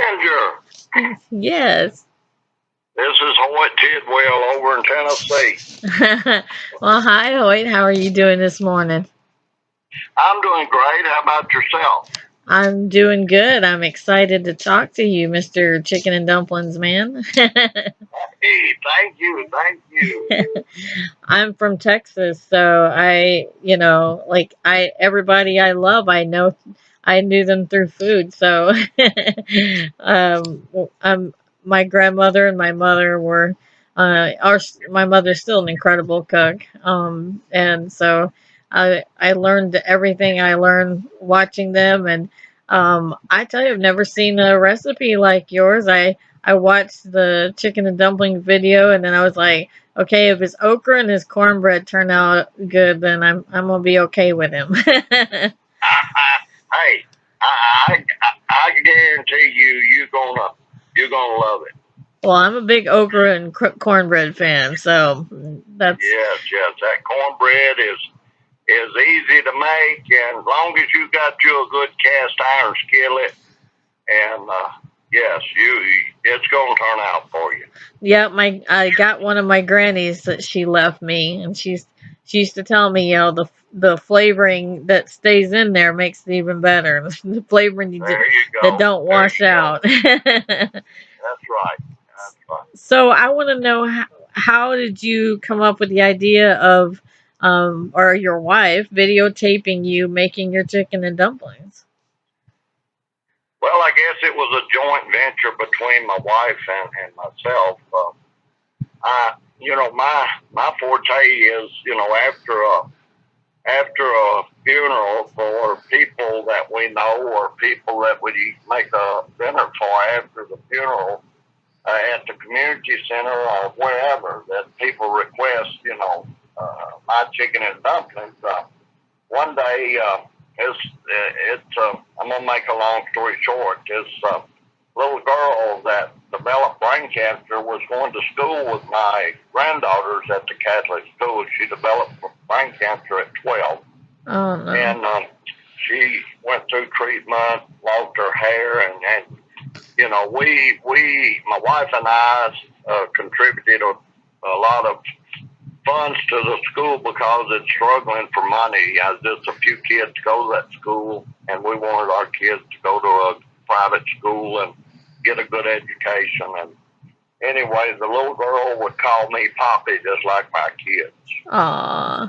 Ginger, Yes. this is Hoyt Tidwell over in Tennessee. Well, hi, Hoyt. How are you doing this morning? I'm doing great. How about yourself? I'm doing good. I'm excited to talk to you, Mr. Chicken and Dumplings Man. Hey, thank you, thank you. I'm from Texas, so everybody I love, I knew them through food. So, um, I'm my grandmother and my mother were, my mother's still an incredible cook. And so I learned everything I learned watching them, and I tell you, I've never seen a recipe like yours. I watched the chicken and dumpling video, and then I was like, okay, if his okra and his cornbread turn out good, then I'm gonna be okay with him. Hey, I guarantee you're gonna love it. Well, I'm a big okra and cornbread fan, so that's Yes, yes. That cornbread is easy to make, and as long as you got you a good cast iron skillet, and yes, it's gonna turn out for you. yeah. I got one of my grannies that she left me, and she used to tell me, the flavoring that stays in there makes it even better. The flavoring There you that go. don't There wash you go. out. That's right. That's right. So I want to know how did you come up with the idea of, or your wife videotaping you making your chicken and dumplings? Well, I guess it was a joint venture between my wife and myself. My forte is, after a funeral for people that we know or people that we make a dinner for after the funeral at the community center or wherever that people request, my chicken and dumplings. One day, I'm gonna make a long story short. This little girl that developed brain cancer was going to school with my granddaughters at the Catholic school. She developed brain cancer at 12, Oh no. and she went through treatment, lost her hair, and my wife and I contributed a lot of funds to the school because it's struggling for money. Just a few kids go to that school, and we wanted our kids to go to a private school and get a good education. And anyway, the little girl would call me Poppy, just like my kids, Aw.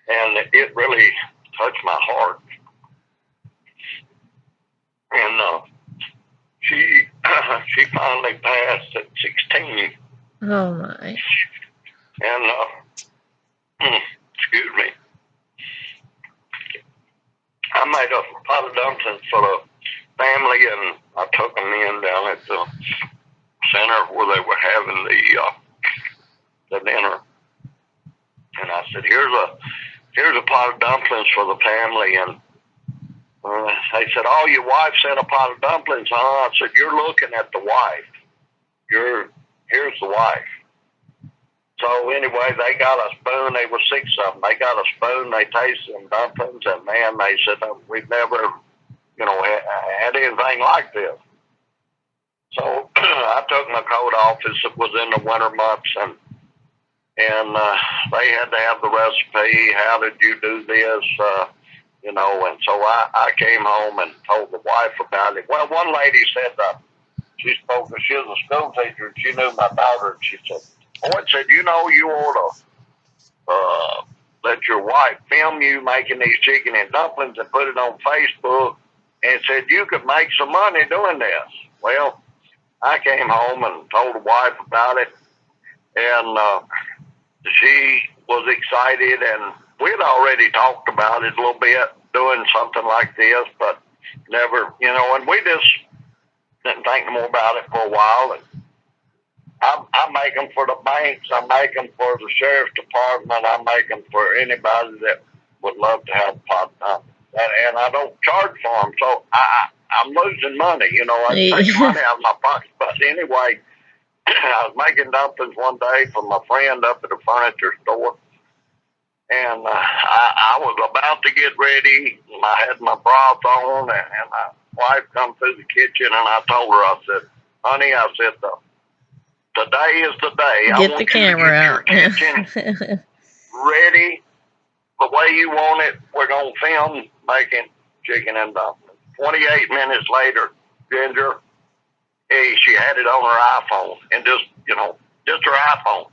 and it really touched my heart. And she she finally passed at 16, Oh my. and excuse me, I made a pot of dumplings for the family, and I took them in down at the center where they were having the dinner. And I said, here's a pot of dumplings for the family. And they said, oh, your wife sent a pot of dumplings, huh? I said, you're looking at the wife. Here's the wife. So anyway, they got a spoon. They were 6 of them. They got a spoon. They tasted some dumplings, and man, they said, we've never, had anything like this. So I took my coat off. It was in the winter months, and they had to have the recipe. How did you do this? And so I came home and told the wife about it. Well, one lady said she was a school teacher, and she knew my daughter, and she said, you ought to let your wife film you making these chicken and dumplings and put it on Facebook, and said you could make some money doing this. Well, I came home and told the wife about it, and she was excited, and we'd already talked about it a little bit, doing something like this, but never, and we just didn't think more about it for a while. And I make them for the banks, I make them for the sheriff's department, I make them for anybody that would love to have a pot of dumplings. And I don't charge for them, so I'm losing money. I take money out of my pocket. But anyway, I was making dumplings one day for my friend up at a furniture store, and I was about to get ready. I had my broth on, and wife come through the kitchen, and I told her, I said, honey, I said, today is the day. I Get want the you to camera get your out. kitchen ready the way you want it. We're going to film making chicken and dumplings. 28 minutes later, Ginger, hey, she had it on her iPhone, and just her iPhone.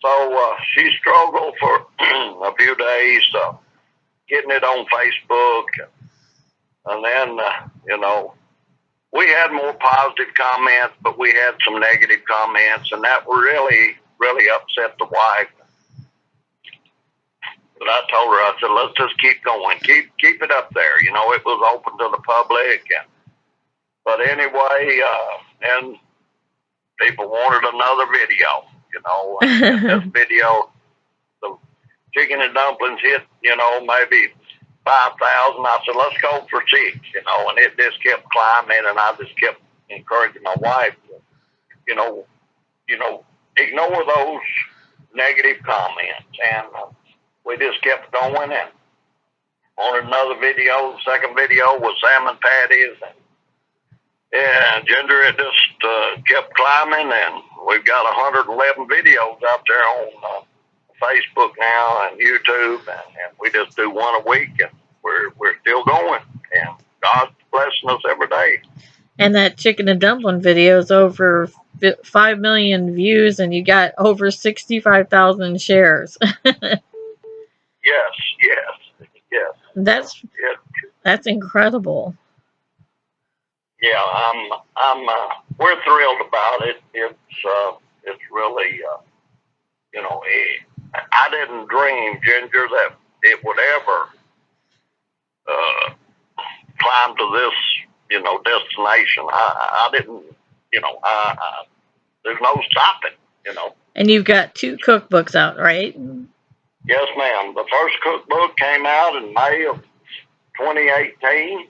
So she struggled for a few days getting it on Facebook, and then we had more positive comments, but we had some negative comments, and that really, really upset the wife. But I told her, I said, let's just keep going, keep it up there. It was open to the public, but anyway, and people wanted another video. And this video, the chicken and dumplings hit, maybe 5,000. I said, let's go for 6, and it just kept climbing, and I just kept encouraging my wife to, ignore those negative comments, and we just kept going. And on another video, the second video was salmon patties, and Ginger, it just kept climbing, and we've got 111 videos out there on Facebook now and YouTube, and we just do one a week, and we're still going, and God's blessing us every day. And that chicken and dumpling video is over 5 million views, and you got over 65,000 shares. Yes. That's incredible. Yeah, we're thrilled about it. It's really, I didn't dream, Ginger, that it would ever climb to this, destination. I didn't, there's no stopping, And you've got 2 cookbooks out, right? Yes, ma'am. The first cookbook came out in May of 2018.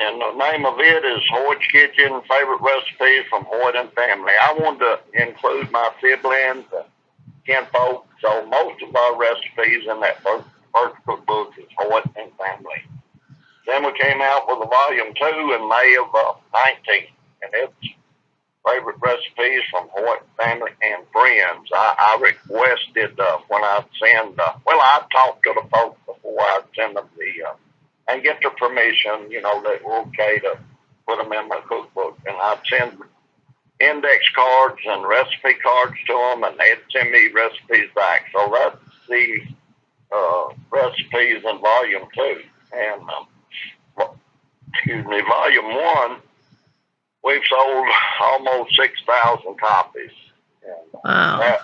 And the name of it is Hoyt's Kitchen, Favorite Recipes from Hoyt and Family. I wanted to include my siblings and kinfolk, so most of our recipes in that first cookbook is Hoyt and Family. Then we came out with a volume 2 in May of 19, and it's Favorite Recipes from Hoyt, Family, and Friends. I requested when I send, I talked to the folks before I send them and get their permission, that we're okay to put them in my cookbook. And I'd send index cards and recipe cards to them, and they'd send me recipes back. So that's the recipes in volume 2. And, volume 1, we've sold almost 6,000 copies. And wow.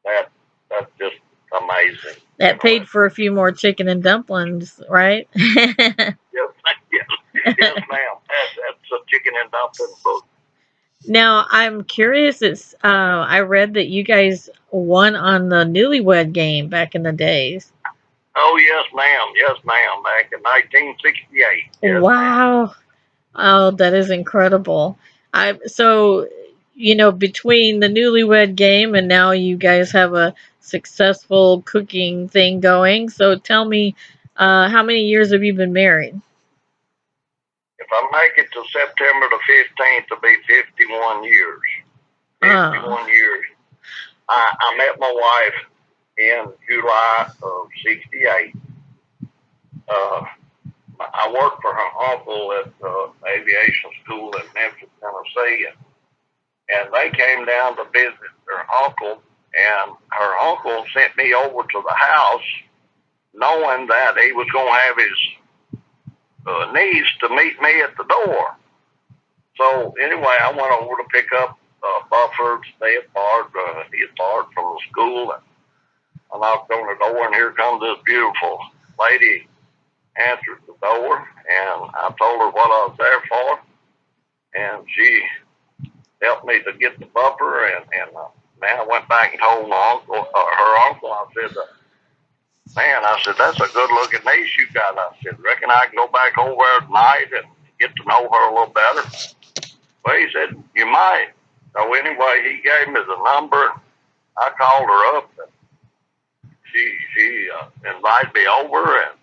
That's just amazing. That paid for a few more chicken and dumplings, right? Yes, ma'am. That's a chicken and dumpling book. Now, I'm curious. I read that you guys won on the Newlywed Game back in the days. Oh, yes, ma'am. Back in 1968. Yes, wow. Ma'am. Oh, that is incredible. Between the Newlywed Game and now you guys have a successful cooking thing going. So tell me, how many years have you been married? If I make it to September the 15th, it'll be 51 years. 51 years. I met my wife in July of 68. I worked for her uncle at aviation school in Memphis, Tennessee, and they came down to visit their uncle, and her uncle sent me over to the house knowing that he was going to have his niece to meet me at the door. So anyway, I went over to pick up Bufford, he had borrowed from the school, and I knocked on the door, and here comes this beautiful lady, answered the door, and I told her what I was there for, and she helped me to get the buffer, and man, I went back and told my uncle, her uncle, I said, man, I said, that's a good looking niece you got. I said, reckon I can go back over there tonight and get to know her a little better. Well, he said, you might. So anyway, he gave me the number. I called her up, and she invited me over, and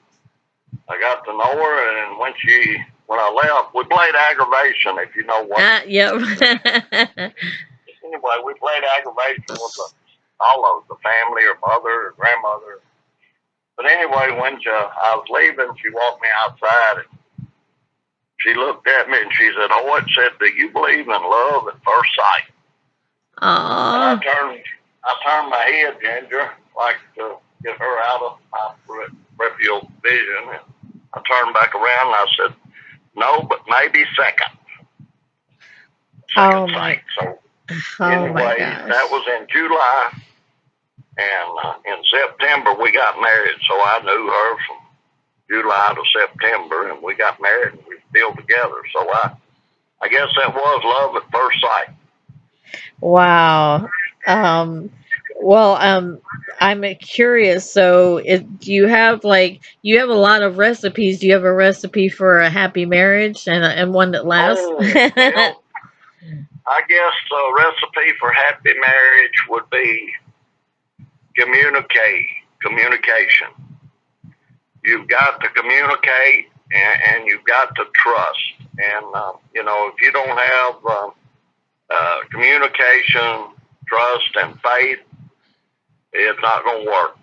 I got to know her, and when she when I left, we played aggravation, if you know what. Yep. Anyway, we played aggravation with all of the family, her mother, her grandmother. But anyway, when I was leaving, she walked me outside and she looked at me and she said, Hoyt said, do you believe in love at first sight? Aww. And I turned my head, Ginger, like to get her out of my peripheral vision. And I turned back around and I said, no, but maybe second sight. So anyway, that was in July. And in September, we got married. So I knew her from July to September, and we got married and we were still together. So I guess that was love at first sight. Wow. Well, I'm curious. So, do you have you have a lot of recipes? Do you have a recipe for a happy marriage and one that lasts? Oh, well, I guess a recipe for happy marriage would be communication. You've got to communicate and you've got to trust. And, if you don't have communication, trust, and faith, it's not going to work.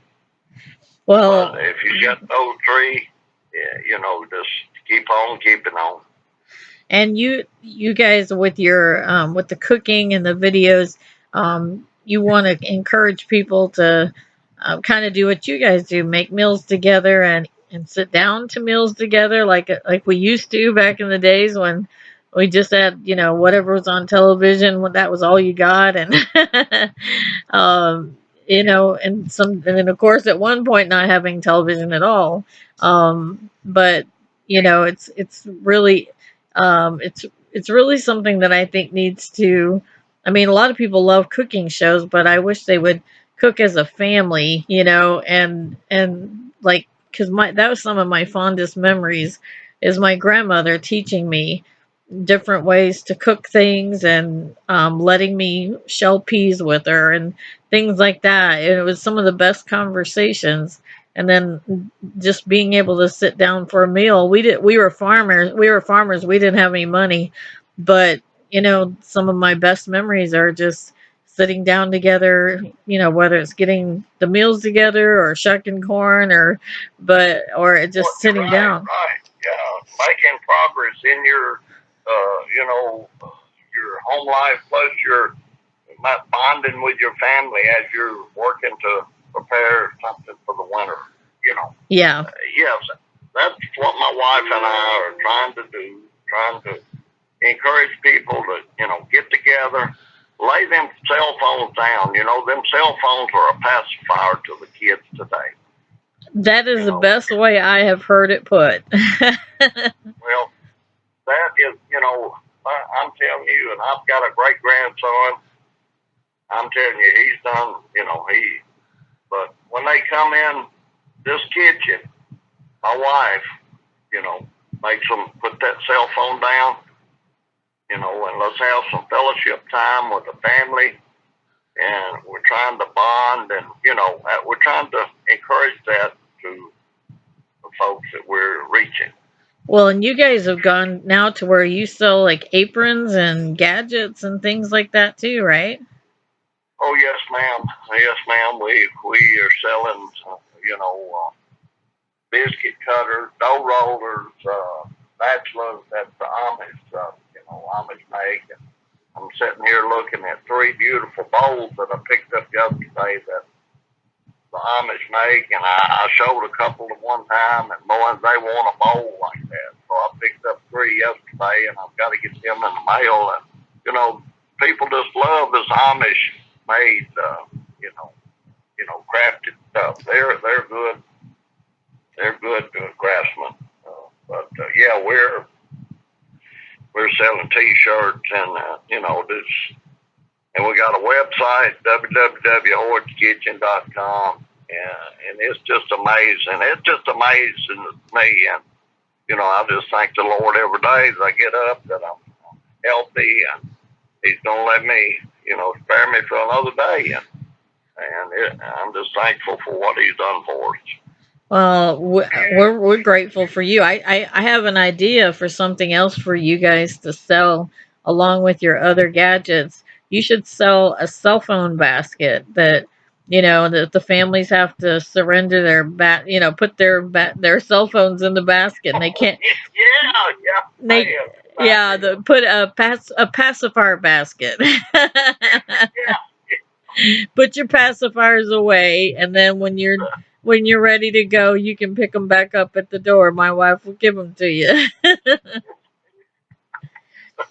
Well, but if you get those three, just keep on keeping on. And you guys with your with the cooking and the videos, you want to encourage people to kind of do what you guys do, make meals together and sit down to meals together like we used to back in the days when we just had whatever was on television, that was all you got. And and then of course at one point not having television at all. But it's really it's really something that I think needs to. I mean, a lot of people love cooking shows, but I wish they would cook as a family, and like, because that was some of my fondest memories is my grandmother teaching me different ways to cook things and letting me shell peas with her and things like that. And it was some of the best conversations. And then just being able to sit down for a meal. We were farmers. We didn't have any money, but some of my best memories are just sitting down together. Whether it's getting the meals together or shucking corn or just sitting down. Right. Yeah, making progress in your your home life, plus your bonding with your family as you're working to prepare something for the winter. Yeah. Yes, that's what my wife and I are trying to do. Trying to encourage people to get together, lay them cell phones down. Them cell phones are a pacifier to the kids today. That is the best way I have heard it put. Well, that is, I'm telling you, and I've got a great grandson. I'm telling you, he's done, but when they come in this kitchen, my wife, makes them put that cell phone down, and let's have some fellowship time with the family. And we're trying to bond, and, we're trying to encourage that to the folks that we're reaching. Well, and you guys have gone now to where you sell like aprons and gadgets and things like that too, right? Oh, yes, ma'am. Yes, ma'am. We are selling, biscuit cutters, dough rollers, spatulas that the Amish, Amish make. And I'm sitting here looking at 3 beautiful bowls that I picked up yesterday that the Amish make, and I showed a couple of one time, and boy, they want a bowl like that. So I picked up 3 yesterday, and I've got to get them in the mail. And people just love this Amish made, crafted stuff. They're good. They're good craftsmen. Yeah, we're selling T-shirts and and we got a website, www.hoytkitchen.com, and it's just amazing. It's just amazing to me, and I just thank the Lord every day that I get up that I'm healthy, and He's gonna let me, spare me for another day, and I'm just thankful for what He's done for us. Well, we're grateful for you. I have an idea for something else for you guys to sell along with your other gadgets. You should sell a cell phone basket that that the families have to surrender their put their cell phones in the basket and they can't Yeah, yeah, they man, good yeah idea. the put a pacifier basket. Yeah, Put your pacifiers away, and then when you're ready to go, you can pick them back up at the door. My wife will give them to you.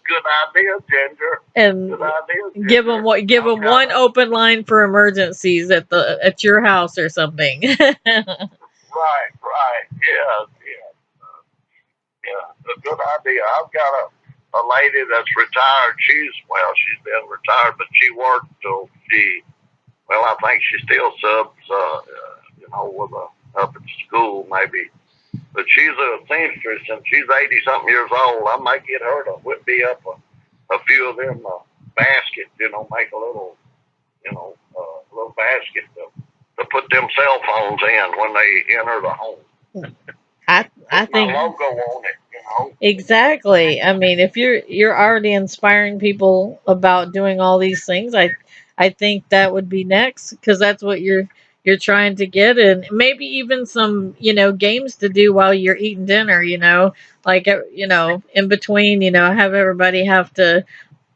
good idea, Ginger. Good And idea, give them Ginger. what give I've them got one a open line for emergencies at your house or something. right, right. Yeah, yeah, yeah. A good idea. I've got a lady that's retired. She's been retired, but she worked till I think she still subs, with up at school maybe. But she's a seamstress and she's 80 something years old. I might get her to whip me up a few of them baskets, make a little basket to put them cell phones in when they enter the home. I Put my think logo on it. exactly. I mean, if you're already inspiring people about doing all these things, I think that would be next because that's what you're trying to get, and maybe even some games to do while you're eating dinner. Like in between. Have everybody have to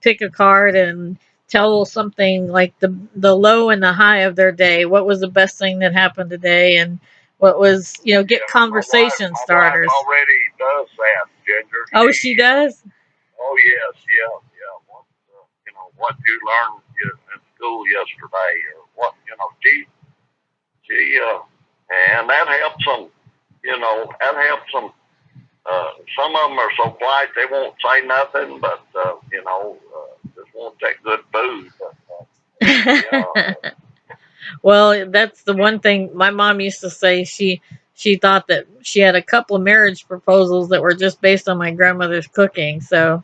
pick a card and tell something like the low and the high of their day. What was the best thing that happened today, and what was get Yeah, conversation my wife starters. already does that, Ginger. Oh, she does. Oh yes, yeah, yeah. What you learned in school yesterday, or what she and that helps them. That helps them. Some of them are so quiet they won't say nothing, but just won't take good food. But, yeah, Well, that's the one thing my mom used to say. She thought that she had a couple of marriage proposals that were just based on my grandmother's cooking. So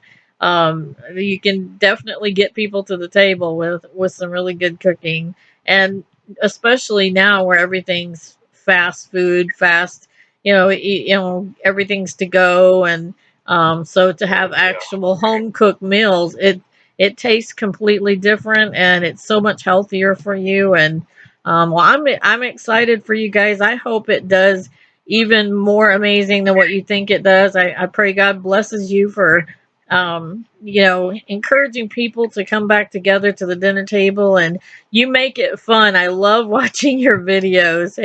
you can definitely get people to the table with some really good cooking, and especially now where everything's fast food, fast. Everything's to go, and so to have yeah, actual home cooked meals, it tastes completely different, and it's so much healthier for you. And well, I'm excited for you guys. I hope it does even more amazing than what you think it does. I pray God blesses you for encouraging people to come back together to the dinner table, and you make it fun. I love watching your videos.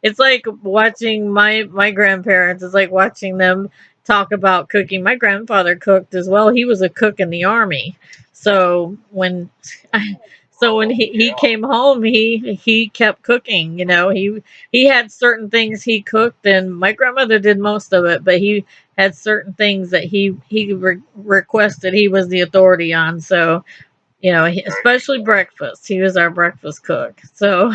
It's like watching my grandparents. It's like watching them talk about cooking. My grandfather cooked as well. He was a cook in the army. So when so when he yeah. came home, he kept cooking. He had certain things he cooked, and my grandmother did most of it, but he had certain things that he requested. He was the authority on. So There you especially go. breakfast. He was our breakfast cook. So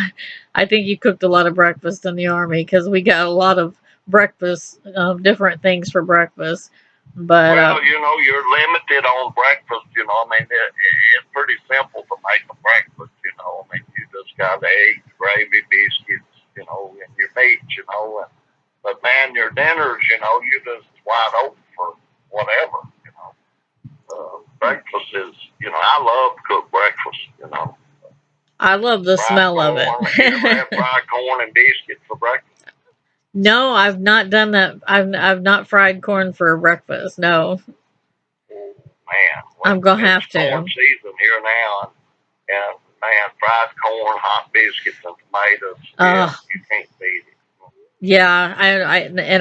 I think he cooked a lot of breakfast in the army because we got a lot of breakfast, different things for breakfast. But Well, you're limited on breakfast. It's pretty simple to make a breakfast. You just got eggs, gravy, biscuits, and your meat. But man, your dinners, you just wide open for whatever. Breakfast is, I love cooked breakfast. I love the Fried smell of it. corn. You ever have fried corn and biscuits for breakfast? No, I've not done that. I've not fried corn for breakfast. No, Oh man, I'm gonna it's have corn to. season here now, and man, fried corn, hot biscuits, and tomatoes. Yeah, Uh, you can't beat it. yeah,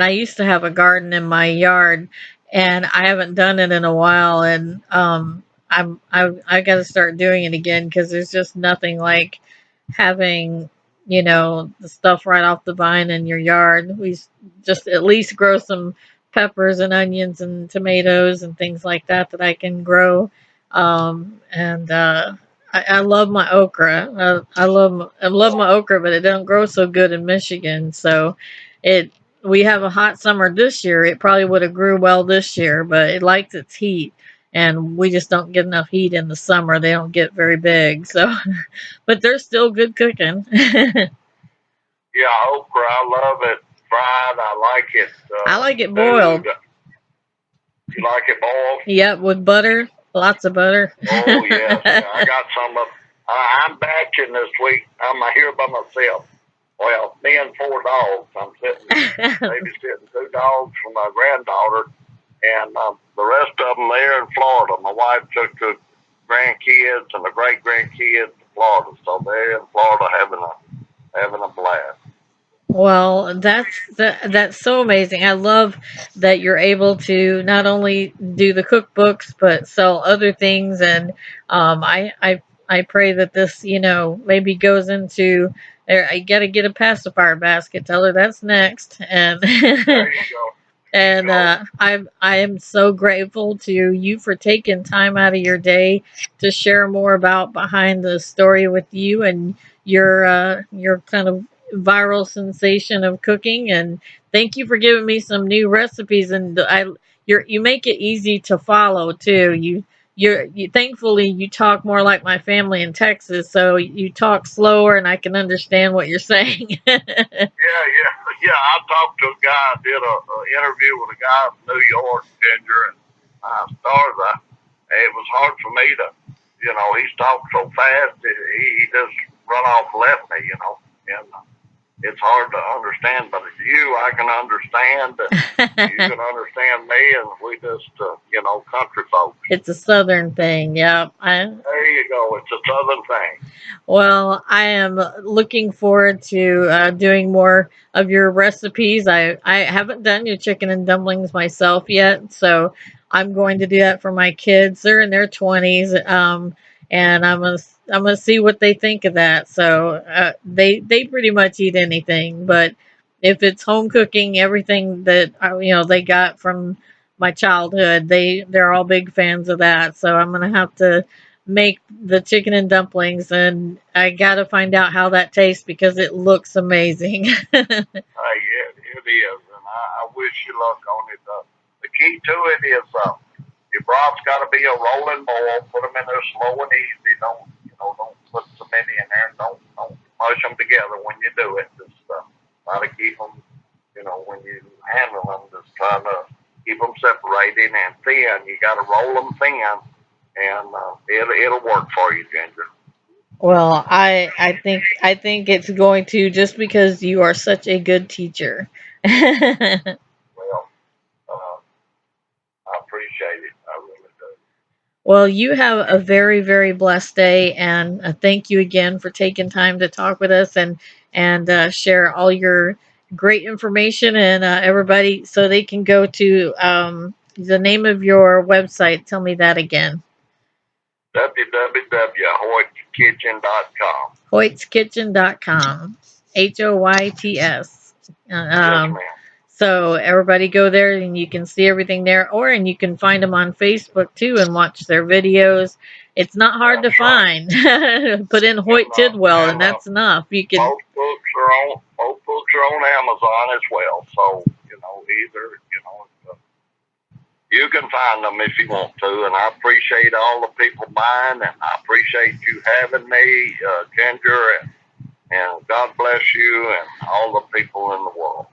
I used to have a garden in my yard, and I haven't done it in a while, and I got to start doing it again because there's just nothing like having the stuff right off the vine in your yard. We just at least grow some peppers and onions and tomatoes and things like that I can grow. And I love my okra. I love my okra, but it don't grow so good in Michigan. So it we have a hot summer this year. It probably would have grew well this year, but it likes its heat, and we just don't get enough heat in the summer. They don't get very big. So but they're still good cooking. Yeah, okra, I love it fried. I like it I like it boiled. stewed. You like it boiled? Yep, with butter, lots of butter. Oh yes, yeah. I got some of. I'm batching this week. I'm here by myself. Well, me and four dogs. I'm babysitting two dogs for my granddaughter, and the rest of them there in Florida. My wife took the grandkids and the great grandkids to Florida, so they're in Florida having a blast. Well, that's so amazing. I love that you're able to not only do the cookbooks but sell other things, and I pray that this maybe goes into there. I got to get a pacifier basket. Tell her that's next, and There you go. and I am so grateful to you for taking time out of your day to share more about behind the story with you and your kind of viral sensation of cooking. And thank you for giving me some new recipes. And you make it easy to follow too. You thankfully you talk more like my family in Texas, so you talk slower and I can understand what you're saying. Yeah. I talked to a guy. I did a interview with a guy from New York, Ginger, and stars. It was hard for me to, he's talked so fast. He just run off and left me, and it's hard to understand. But it's you, I can understand, and you can understand me, and we just, country folks. It's a southern thing, yeah. There you go. It's a southern thing. Well, I am looking forward to doing more of your recipes. I haven't done your chicken and dumplings myself yet, so I'm going to do that for my kids. They're in their 20s, and I'm gonna see what they think of that. So they pretty much eat anything, but if it's home cooking, everything that they got from my childhood, they're all big fans of that. So I'm gonna have to make the chicken and dumplings, and I gotta find out how that tastes because it looks amazing. It is, and I wish you luck on it. The key to it is your broth's got to be a rolling boil. Put them in there slow and easy. Don't put so many in there. Don't mush them together when you do it. Just try to keep them, when you handle them, just try to keep them separated and thin. You got to roll them thin, and it'll work for you, Ginger. Well, I think it's going to, just because you are such a good teacher. Well, uh, I appreciate it. I really do. Well, you have a very, very blessed day, and thank you again for taking time to talk with us and share all your great information, and everybody, so they can go to the name of your website. Tell me that again. www.hoytkitchen.com. HoytsKitchen.com. HOYTS. Yes, Um, ma'am. so everybody go there and you can see everything there, and you can find them on Facebook too and watch their videos. It's not hard to That's right. find. Put in And Hoyt Tidwell, and and that's enough. You can. both books are on Amazon as well. So either you can find them if you want to. And I appreciate all the people buying, and I appreciate you having me, Ginger, and God bless you and all the people in the world.